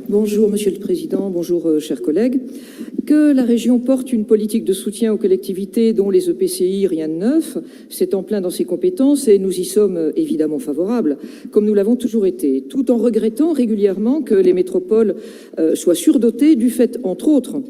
Bonjour Monsieur le Président, bonjour chers collègues. Que la région porte une politique de soutien aux collectivités dont les EPCI, rien de neuf, c'est en plein dans ses compétences et nous y sommes évidemment favorables, comme nous l'avons toujours été, tout en regrettant régulièrement que les métropoles soient surdotées du fait, entre autres,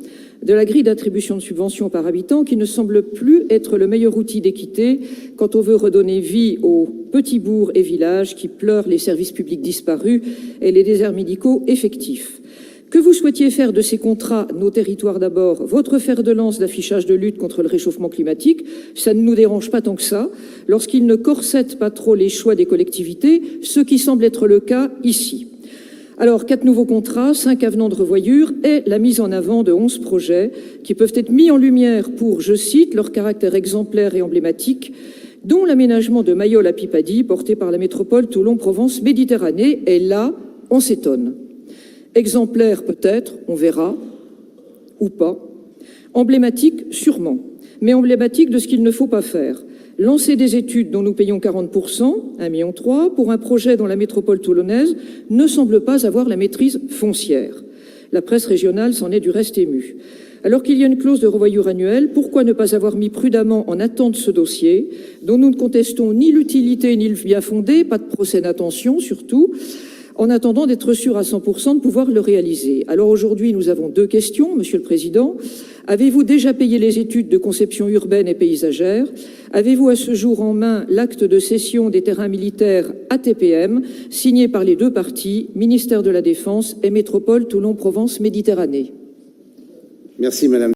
de la grille d'attribution de subventions par habitant qui ne semble plus être le meilleur outil d'équité quand on veut redonner vie aux petits bourgs et villages qui pleurent les services publics disparus et les déserts médicaux effectifs. Que vous souhaitiez faire de ces contrats, nos territoires d'abord, votre fer de lance d'affichage de lutte contre le réchauffement climatique, ça ne nous dérange pas tant que ça, lorsqu'ils ne corsettent pas trop les choix des collectivités, ce qui semble être le cas ici. Alors, 4 nouveaux contrats, 5 avenants de revoyure et la mise en avant de 11 projets qui peuvent être mis en lumière pour, je cite, leur caractère exemplaire et emblématique, dont l'aménagement de Mayol à Pipadie, porté par la métropole Toulon-Provence-Méditerranée. Et là, on s'étonne. Exemplaire peut-être, on verra, ou pas. Emblématique, sûrement, mais emblématique de ce qu'il ne faut pas faire. Lancer des études dont nous payons 40%, 1,3 million, pour un projet dont la métropole toulonnaise ne semble pas avoir la maîtrise foncière. La presse régionale s'en est du reste émue. Alors qu'il y a une clause de revoyure annuelle, pourquoi ne pas avoir mis prudemment en attente ce dossier, dont nous ne contestons ni l'utilité ni le bien fondé, pas de procès d'intention surtout, en attendant d'être sûr à 100% de pouvoir le réaliser. Alors aujourd'hui, nous avons 2 questions, Monsieur le Président. Avez-vous déjà payé les études de conception urbaine et paysagère? Avez-vous à ce jour en main l'acte de cession des terrains militaires ATPM, signé par les 2 parties, ministère de la Défense et métropole Toulon-Provence-Méditerranée? Merci, Madame.